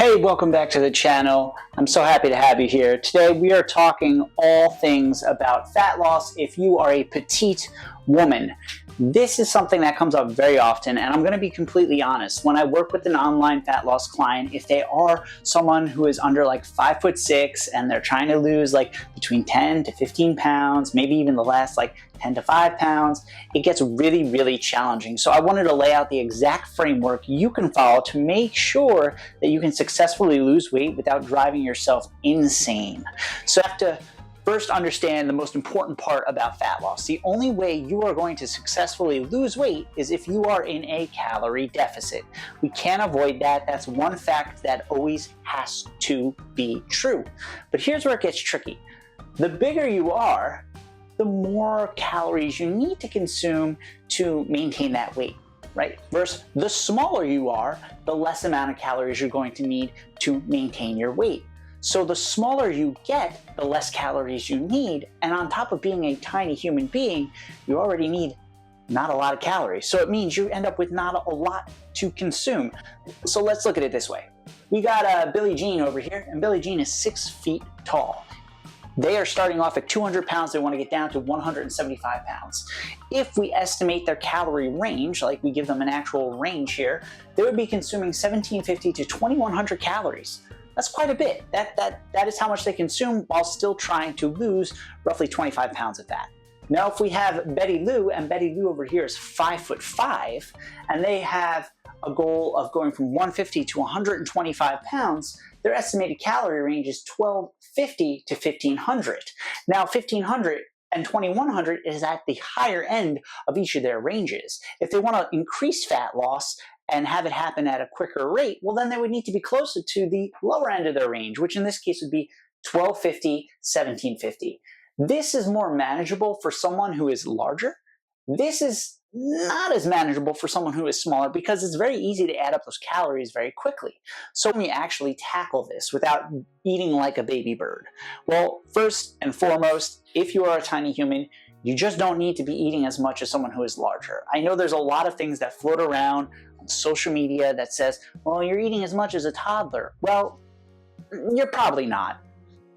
Hey, welcome back to the channel. I'm so happy to have you here. Today we are talking all things about fat loss if you are a petite woman. This is something that comes up very often, and I'm going to be completely honest. When I work with an online fat loss client, if they are someone who is under like 5'6" and they're trying to lose like between 10 to 15 pounds, maybe even the last like 10 to 5 pounds, it gets really, really challenging. So I wanted to lay out the exact framework you can follow to make sure that you can successfully lose weight without driving yourself insane. So you have to first understand the most important part about fat loss. The only way you are going to successfully lose weight is if you are in a calorie deficit. We can't avoid that. That's one fact that always has to be true. But here's where it gets tricky. The bigger you are, the more calories you need to consume to maintain that weight, right? Versus the smaller you are, the less amount of calories you're going to need to maintain your weight. So the smaller you get, the less calories you need. And on top of being a tiny human being, you already need not a lot of calories. So it means you end up with not a lot to consume. So let's look at it this way. We got Billie Jean over here, and Billie Jean is 6 feet tall. They are starting off at 200 pounds. They want to get down to 175 pounds. If we estimate their calorie range, like we give them an actual range here, they would be consuming 1,750 to 2,100 calories. That's quite a bit. That is how much they consume while still trying to lose roughly 25 pounds of fat. Now, if we have Betty Lou, and Betty Lou over here is 5'5", and they have a goal of going from 150 to 125 pounds, their estimated calorie range is 1,250 to 1,500. Now, 1,500 and 2,100 is at the higher end of each of their ranges. If they want to increase fat loss and have it happen at a quicker rate, well, then they would need to be closer to the lower end of their range, which in this case would be 1,250, 1,750. This is more manageable for someone who is larger. This is not as manageable for someone who is smaller because it's very easy to add up those calories very quickly. So when we actually tackle this without eating like a baby bird? Well, first and foremost, if you are a tiny human, you just don't need to be eating as much as someone who is larger. I know there's a lot of things that float around on social media that says, well, you're eating as much as a toddler. Well, you're probably not.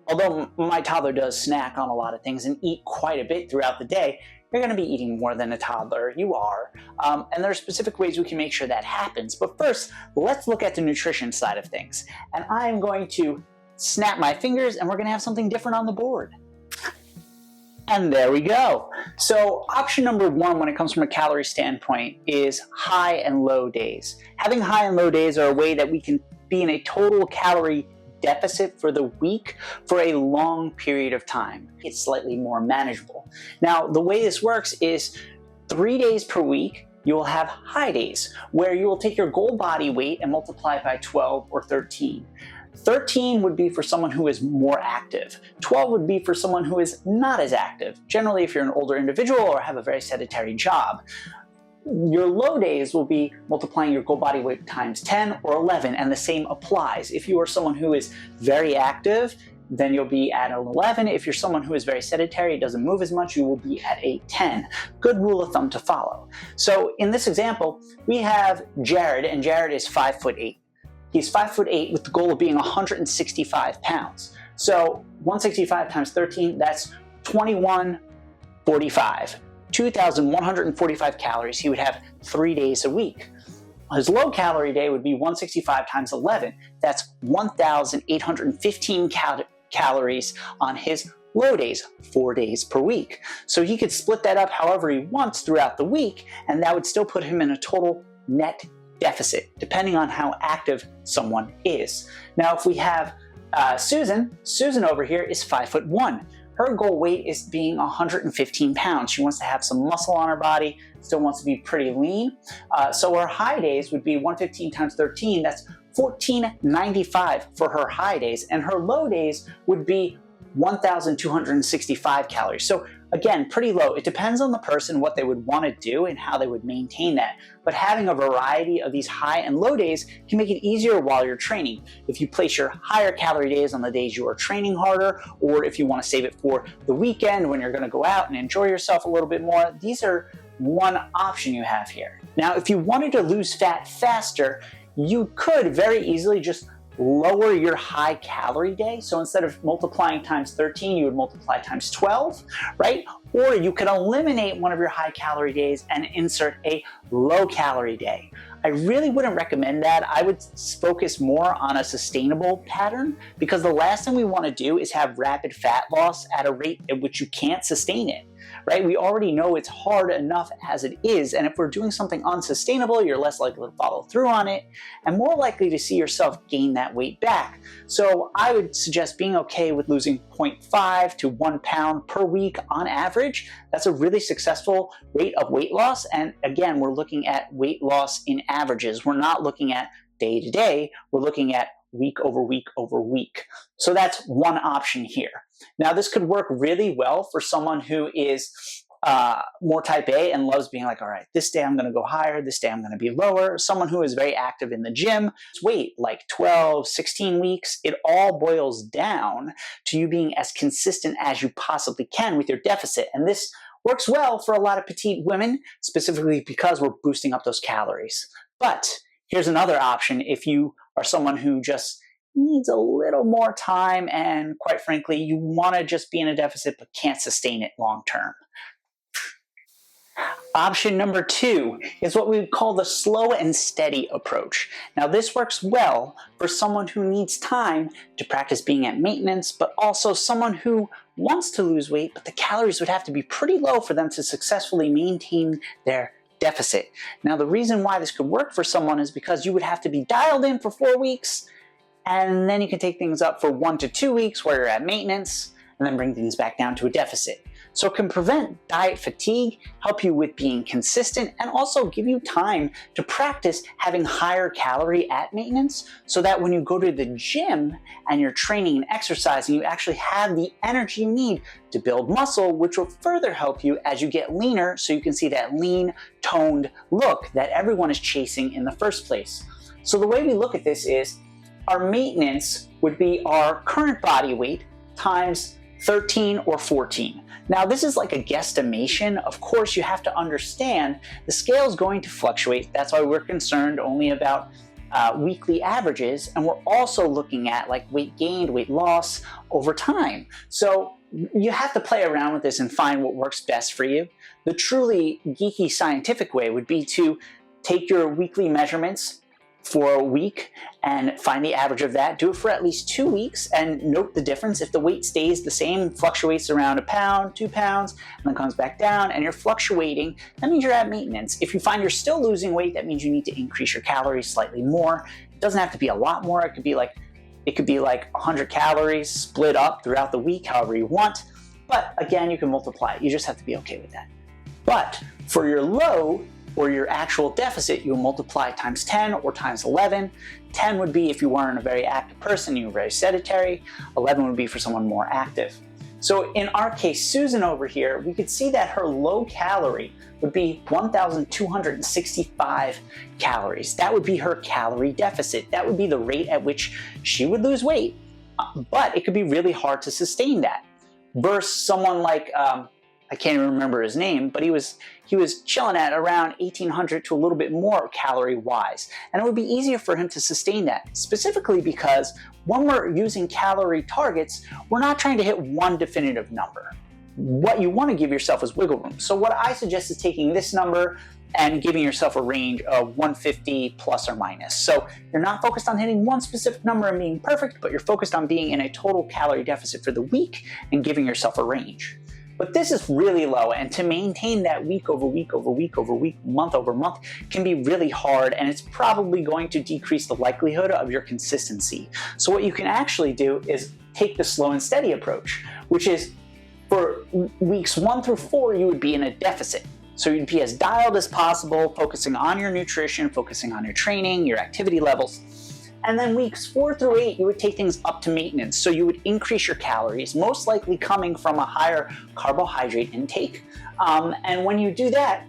Although my toddler does snack on a lot of things and eat quite a bit throughout the day, you're going to be eating more than a toddler. You are. And there are specific ways we can make sure that happens. But first, let's look at the nutrition side of things. And I'm going to snap my fingers and we're going to have something different on the board. And there we go. So option number one when it comes from a calorie standpoint is high and low days. Having high and low days are a way that we can be in a total calorie deficit for the week for a long period of time. It's slightly more manageable. Now, the way this works is 3 days per week, you will have high days where you will take your goal body weight and multiply it by 12 or 13. 13 would be for someone who is more active. 12 would be for someone who is not as active. Generally, if you're an older individual or have a very sedentary job. Your low days will be multiplying your goal body weight times 10 or 11, and the same applies. If you are someone who is very active, then you'll be at an 11. If you're someone who is very sedentary, doesn't move as much, you will be at a 10. Good rule of thumb to follow. So in this example, we have Jared, and Jared is 5'8". He's 5'8" with the goal of being 165 pounds. So 165 times 13, that's 2,145. 2,145 calories he would have 3 days a week. His low calorie day would be 165 times 11. That's 1,815 calories on his low days, 4 days per week. So he could split that up however he wants throughout the week, and that would still put him in a total net deficit, depending on how active someone is. Now, if we have Susan over here is 5'1". Her goal weight is being 115 pounds. She wants to have some muscle on her body, still wants to be pretty lean. So her high days would be 115 times 13. That's 1,495 for her high days. And her low days would be 1,265 calories. So again, pretty low. It depends on the person, what they would want to do and how they would maintain that. But having a variety of these high and low days can make it easier while you're training. If you place your higher calorie days on the days you are training harder, or if you want to save it for the weekend when you're going to go out and enjoy yourself a little bit more, these are one option you have here. Now, if you wanted to lose fat faster, you could very easily just lower your high calorie day. So instead of multiplying times 13, you would multiply times 12, right? Or you could eliminate one of your high calorie days and insert a low calorie day. I really wouldn't recommend that. I would focus more on a sustainable pattern, because the last thing we want to do is have rapid fat loss at a rate at which you can't sustain it, right? We already know it's hard enough as it is, and if we're doing something unsustainable, you're less likely to follow through on it and more likely to see yourself gain that weight back. So I would suggest being okay with losing 0.5 to 1 pound per week on average. That's a really successful rate of weight loss, and again, we're looking at weight loss in averages. We're not looking at day to day, we're looking at week over week over week. So that's one option here. Now, this could work really well for someone who is more type A and loves being like, all right, this day I'm going to go higher, this day I'm going to be lower. Someone who is very active in the gym, wait, like 12, 16 weeks, it all boils down to you being as consistent as you possibly can with your deficit. And this works well for a lot of petite women, specifically because we're boosting up those calories. But here's another option if you are someone who just needs a little more time and, quite frankly, you want to just be in a deficit but can't sustain it long term. Option number 2 is what we would call the slow and steady approach. Now, this works well for someone who needs time to practice being at maintenance, but also someone who wants to lose weight, but the calories would have to be pretty low for them to successfully maintain their deficit. Now, the reason why this could work for someone is because you would have to be dialed in for 4 weeks, and then you can take things up for 1 to 2 weeks where you're at maintenance, and then bring things back down to a deficit. So it can prevent diet fatigue, help you with being consistent, and also give you time to practice having higher calorie at maintenance, so that when you go to the gym and you're training and exercising, you actually have the energy you need to build muscle, which will further help you as you get leaner, so you can see that lean, toned look that everyone is chasing in the first place. So the way we look at this is our maintenance would be our current body weight times 13 or 14. Now, this is like a guesstimation. Of course, you have to understand the scale is going to fluctuate. That's why we're concerned only about weekly averages, and we're also looking at like weight gained, weight loss over time. So you have to play around with this and find what works best for you. The truly geeky scientific way would be to take your weekly measurements for a week and find the average of that. Do it for at least 2 weeks and note the difference. If the weight stays the same, fluctuates around 1 pound, 2 pounds, and then comes back down, and you're fluctuating, that means you're at maintenance. If you find you're still losing weight, that means you need to increase your calories slightly more. It doesn't have to be a lot more. It could be like 100 calories split up throughout the week, however you want. But again, you can multiply it. You just have to be okay with that. But for your low, or your actual deficit, you'll multiply times 10 or times 11. 10 would be if you weren't a very active person, you were very sedentary. 11 would be for someone more active. So in our case, Susan over here, we could see that her low calorie would be 1,265 calories. That would be her calorie deficit. That would be the rate at which she would lose weight. But it could be really hard to sustain that. Versus someone like, I can't even remember his name, but he was chilling at around 1,800 to a little bit more calorie wise. And it would be easier for him to sustain that, specifically because when we're using calorie targets, we're not trying to hit one definitive number. What you want to give yourself is wiggle room. So what I suggest is taking this number and giving yourself a range of 150 plus or minus. So you're not focused on hitting one specific number and being perfect, but you're focused on being in a total calorie deficit for the week and giving yourself a range. But this is really low, and to maintain that week over week over week over week, month over month can be really hard, and it's probably going to decrease the likelihood of your consistency. So what you can actually do is take the slow and steady approach, which is for weeks 1 through 4, you would be in a deficit. So you'd be as dialed as possible, focusing on your nutrition, focusing on your training, your activity levels. And then weeks 4 through 8, you would take things up to maintenance. So you would increase your calories, most likely coming from a higher carbohydrate intake. And when you do that,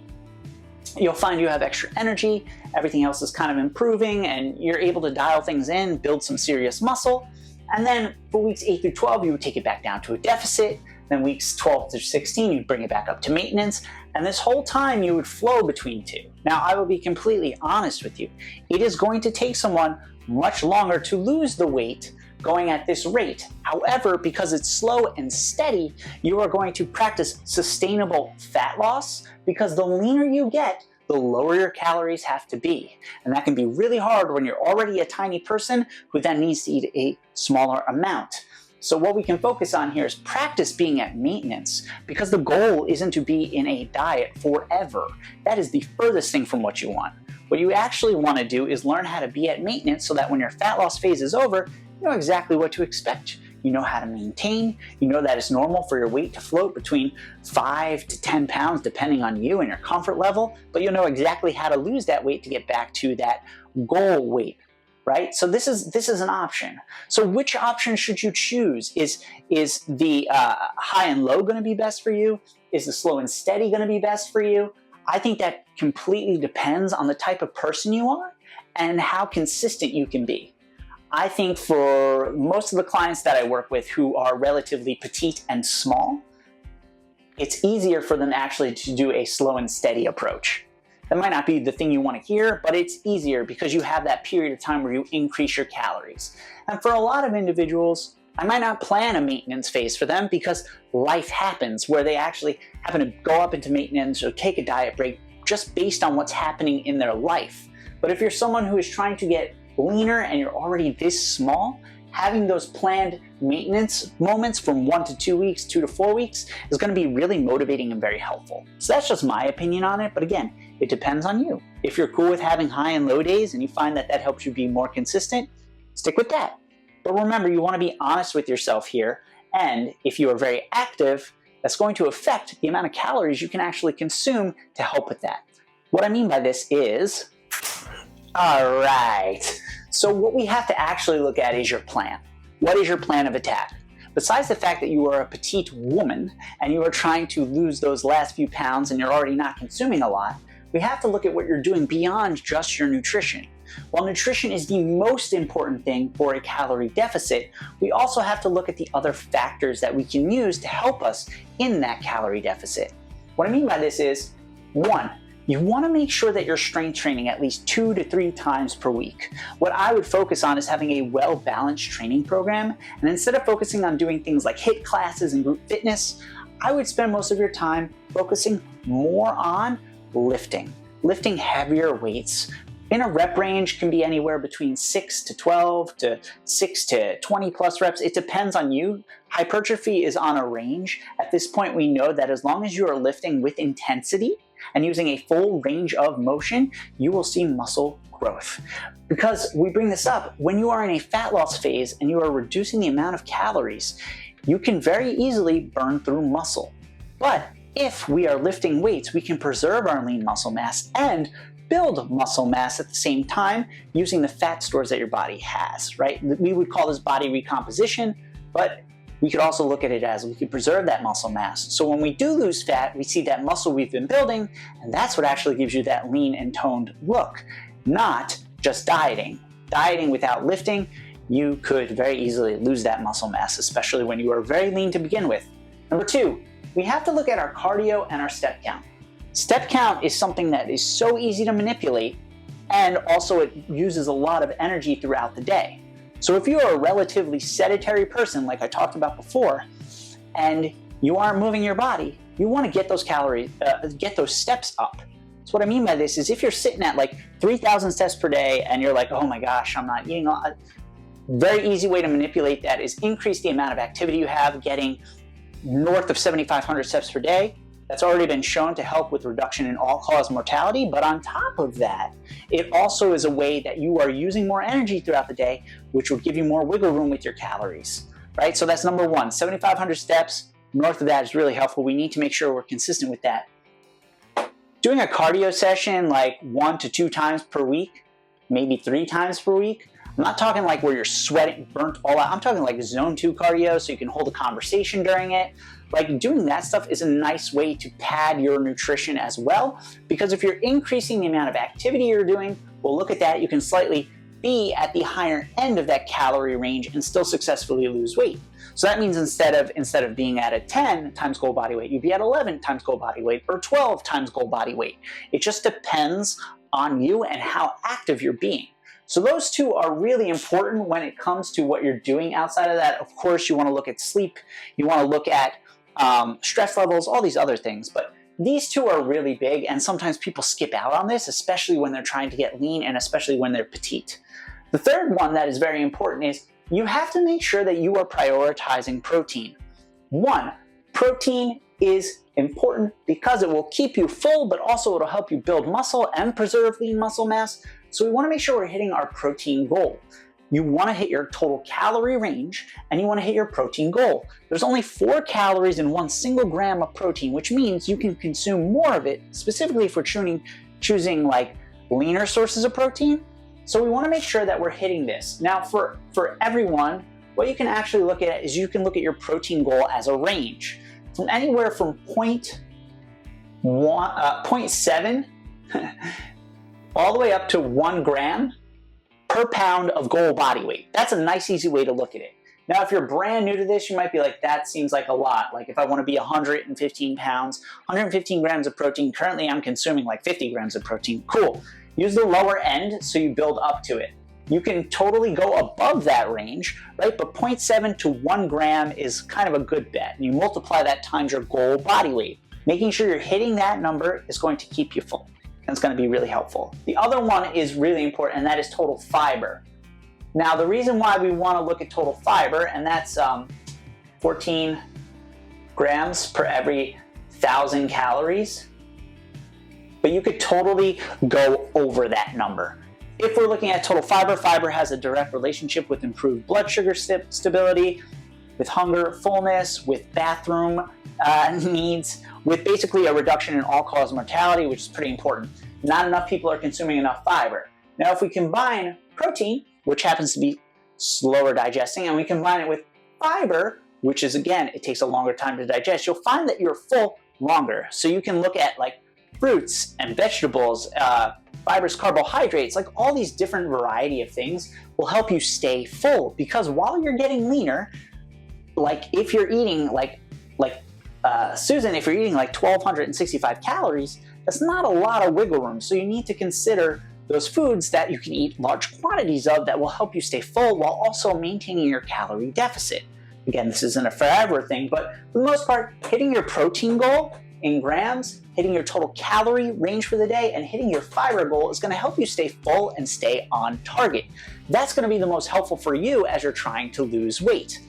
you'll find you have extra energy, everything else is kind of improving, and you're able to dial things in, build some serious muscle. And then for weeks 8 through 12, you would take it back down to a deficit. Then weeks 12 through 16, you'd bring it back up to maintenance. And this whole time you would flow between two. Now, I will be completely honest with you. It is going to take someone much longer to lose the weight going at this rate. However, because it's slow and steady, you are going to practice sustainable fat loss, because the leaner you get, the lower your calories have to be. And that can be really hard when you're already a tiny person who then needs to eat a smaller amount. So what we can focus on here is practice being at maintenance, because the goal isn't to be in a diet forever. That is the furthest thing from what you want. What you actually want to do is learn how to be at maintenance so that when your fat loss phase is over, you know exactly what to expect. You know how to maintain. You know that it's normal for your weight to float between 5 to 10 pounds depending on you and your comfort level, but you'll know exactly how to lose that weight to get back to that goal weight, right? So this is an option. So which option should you choose? Is the high and low going to be best for you? Is the slow and steady going to be best for you? I think that completely depends on the type of person you are and how consistent you can be. I think for most of the clients that I work with who are relatively petite and small, it's easier for them actually to do a slow and steady approach. That might not be the thing you want to hear, but it's easier because you have that period of time where you increase your calories. And for a lot of individuals, I might not plan a maintenance phase for them because life happens where they actually happen to go up into maintenance or take a diet break just based on what's happening in their life. But if you're someone who is trying to get leaner and you're already this small, having those planned maintenance moments from 1 to 2 weeks, 2 to 4 weeks is going to be really motivating and very helpful. So that's just my opinion on it, but again, it depends on you. If you're cool with having high and low days and you find that that helps you be more consistent, stick with that. But remember, you want to be honest with yourself here, and if you are very active, that's going to affect the amount of calories you can actually consume to help with that. What I mean by this is, all right, so what we have to actually look at is your plan. What is your plan of attack? Besides the fact that you are a petite woman and you are trying to lose those last few pounds and you're already not consuming a lot, we have to look at what you're doing beyond just your nutrition. While nutrition is the most important thing for a calorie deficit, we also have to look at the other factors that we can use to help us in that calorie deficit. What I mean by this is, 1, you want to make sure that you're strength training at least 2 to 3 times per week. What I would focus on is having a well-balanced training program, and instead of focusing on doing things like HIIT classes and group fitness, I would spend most of your time focusing more on lifting heavier weights. In a rep range can be anywhere between 6 to 12 to 6 to 20 plus reps. It depends on you. Hypertrophy is on a range. At this point, we know that as long as you are lifting with intensity and using a full range of motion, you will see muscle growth. Because we bring this up, when you are in a fat loss phase and you are reducing the amount of calories, you can very easily burn through muscle. But if we are lifting weights, we can preserve our lean muscle mass and build muscle mass at the same time using the fat stores that your body has, right? We would call this body recomposition, but we could also look at it as we could preserve that muscle mass. So when we do lose fat, we see that muscle we've been building, and that's what actually gives you that lean and toned look, not just dieting. Dieting without lifting, you could very easily lose that muscle mass, especially when you are very lean to begin with. Number 2, we have to look at our cardio and our step count. Step count is something that is so easy to manipulate, and also it uses a lot of energy throughout the day. So if you are a relatively sedentary person, like I talked about before, and you aren't moving your body, you want to get those get those steps up. So what I mean by this is if you're sitting at like 3,000 steps per day and you're like, oh my gosh, I'm not eating a lot. Very easy way to manipulate that is increase the amount of activity you have, getting north of 7,500 steps per day. That's already been shown to help with reduction in all-cause mortality, but on top of that, it also is a way that you are using more energy throughout the day, which will give you more wiggle room with your calories, right? So that's number 1, 7,500 steps. North of that is really helpful. We need to make sure we're consistent with that. Doing a cardio session like 1 to 2 times per week, maybe 3 times per week. I'm not talking like where you're sweating, burnt all out. I'm talking like zone 2 cardio so you can hold a conversation during it. Like doing that stuff is a nice way to pad your nutrition as well, because if you're increasing the amount of activity you're doing, we'll look at that, you can slightly be at the higher end of that calorie range and still successfully lose weight. So that means instead of being at a 10 times goal body weight, you'd be at 11 times goal body weight or 12 times goal body weight. It just depends on you and how active you're being. So those two are really important when it comes to what you're doing. Outside of that, of course, you want to look at sleep, you want to look at stress levels, all these other things. But these two are really big, and sometimes people skip out on this, especially when they're trying to get lean and especially when they're petite. The third one that is very important is you have to make sure that you are prioritizing protein. One, protein is important because it will keep you full, but also it'll help you build muscle and preserve lean muscle mass. So we want to make sure we're hitting our protein goal. You want to hit your total calorie range and you want to hit your protein goal. There's only 4 calories in 1 single gram of protein, which means you can consume more of it, specifically if we're choosing like leaner sources of protein. So we want to make sure that we're hitting this. Now for everyone, what you can actually look at is you can look at your protein goal as a range. From anywhere from 0.7 all the way up to 1 gram per pound of goal body weight. That's a nice, easy way to look at it. Now, if you're brand new to this, you might be like, that seems like a lot. Like if I want to be 115 pounds, 115 grams of protein, currently I'm consuming like 50 grams of protein. Cool. Use the lower end so you build up to it. You can totally go above that range, right? But 0.7 to 1 gram is kind of a good bet. And you multiply that times your goal body weight. Making sure you're hitting that number is going to keep you full. And it's going to be really helpful. The other one is really important, and that is total fiber. Now, the reason why we want to look at total fiber, and that's 14 grams per every 1,000 calories, but you could totally go over that number. If we're looking at total fiber, fiber has a direct relationship with improved blood sugar stability, with hunger, fullness, with bathroom needs, with basically a reduction in all-cause mortality, which is pretty important. Not enough people are consuming enough fiber. Now, if we combine protein, which happens to be slower digesting, and we combine it with fiber, which is, again, it takes a longer time to digest, you'll find that you're full longer. So you can look at like fruits and vegetables, fibers, carbohydrates, like all these different variety of things will help you stay full, because while you're getting leaner, like if you're eating Susan, if you're eating like 1,265 calories, that's not a lot of wiggle room. So you need to consider those foods that you can eat large quantities of that will help you stay full while also maintaining your calorie deficit. Again, this isn't a forever thing, but for the most part, hitting your protein goal in grams, hitting your total calorie range for the day, and hitting your fiber goal is going to help you stay full and stay on target. That's going to be the most helpful for you as you're trying to lose weight.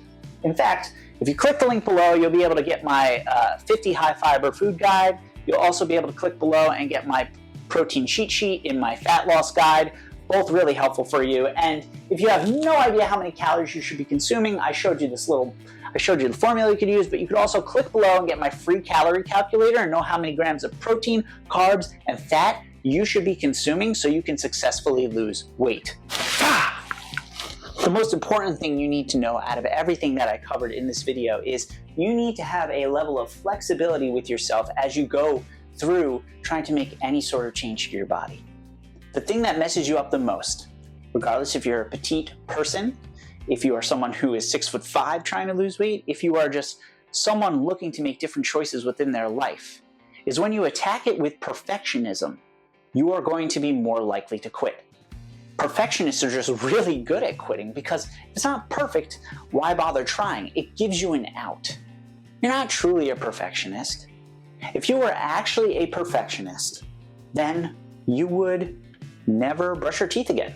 In fact, if you click the link below, you'll be able to get my 50 high fiber food guide. You'll also be able to click below and get my protein cheat sheet in my fat loss guide. Both really helpful for you. And if you have no idea how many calories you should be consuming, I showed you the formula you could use, but you could also click below and get my free calorie calculator and know how many grams of protein, carbs, and fat you should be consuming so you can successfully lose weight. The most important thing you need to know out of everything that I covered in this video is you need to have a level of flexibility with yourself as you go through trying to make any sort of change to your body. The thing that messes you up the most, regardless if you're a petite person, if you are someone who is 6'5" trying to lose weight, if you are just someone looking to make different choices within their life, is when you attack it with perfectionism, you are going to be more likely to quit. Perfectionists are just really good at quitting because if it's not perfect, why bother trying? It gives you an out. You're not truly a perfectionist. If you were actually a perfectionist, then you would never brush your teeth again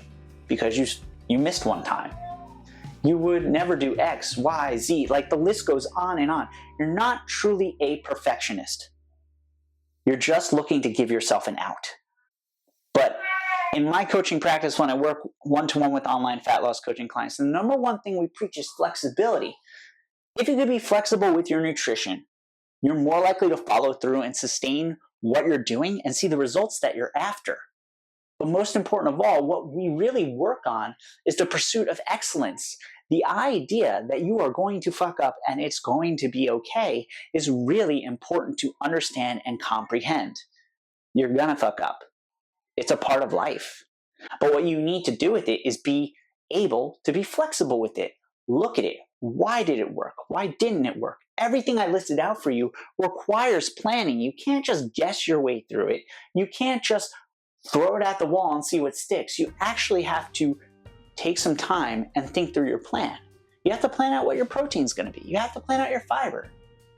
because you missed one time. You would never do X, Y, Z, like the list goes on and on. You're not truly a perfectionist. You're just looking to give yourself an out. But in my coaching practice, when I work one-to-one with online fat loss coaching clients, the number one thing we preach is flexibility. If you could be flexible with your nutrition, you're more likely to follow through and sustain what you're doing and see the results that you're after. But most important of all, what we really work on is the pursuit of excellence. The idea that you are going to fuck up and it's going to be okay is really important to understand and comprehend. You're gonna fuck up. It's a part of life. But what you need to do with it is be able to be flexible with it. Look at it. Why did it work? Why didn't it work? Everything I listed out for you requires planning. You can't just guess your way through it. You can't just throw it at the wall and see what sticks. You actually have to take some time and think through your plan. You have to plan out what your protein is going to be. You have to plan out your fiber,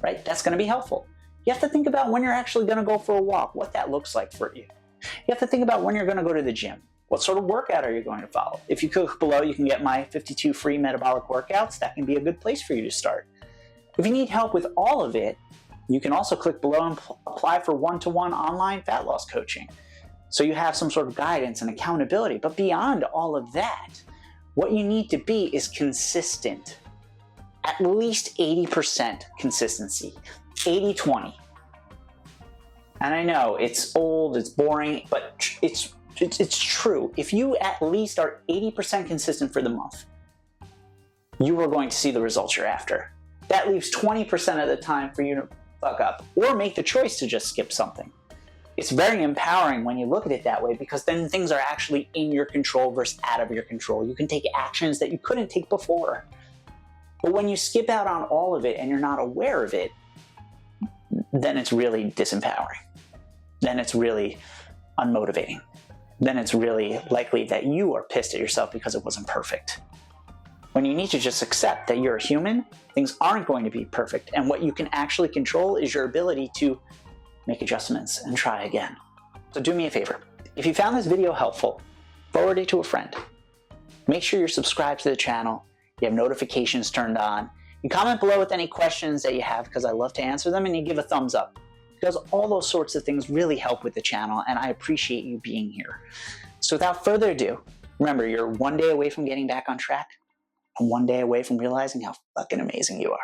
right? That's going to be helpful. You have to think about when you're actually going to go for a walk, what that looks like for you. You have to think about when you're going to go to the gym. What sort of workout are you going to follow? If you click below, you can get my 52 free metabolic workouts. That can be a good place for you to start. If you need help with all of it, you can also click below and apply for one-to-one online fat loss coaching. So you have some sort of guidance and accountability. But beyond all of that, what you need to be is consistent. At least 80% consistency. 80-20. And I know it's old, it's boring, but it's true. If you at least are 80% consistent for the month, you are going to see the results you're after. That leaves 20% of the time for you to fuck up or make the choice to just skip something. It's very empowering when you look at it that way, because then things are actually in your control versus out of your control. You can take actions that you couldn't take before. But when you skip out on all of it and you're not aware of it, then it's really disempowering. Then it's really unmotivating. Then it's really likely that you are pissed at yourself because it wasn't perfect. When you need to just accept that you're a human, things aren't going to be perfect, and what you can actually control is your ability to make adjustments and try again. So do me a favor. If you found this video helpful, forward it to a friend. Make sure you're subscribed to the channel, you have notifications turned on, you comment below with any questions that you have because I love to answer them, and you give a thumbs up, because all those sorts of things really help with the channel, and I appreciate you being here. So without further ado, remember, you're one day away from getting back on track, and one day away from realizing how fucking amazing you are.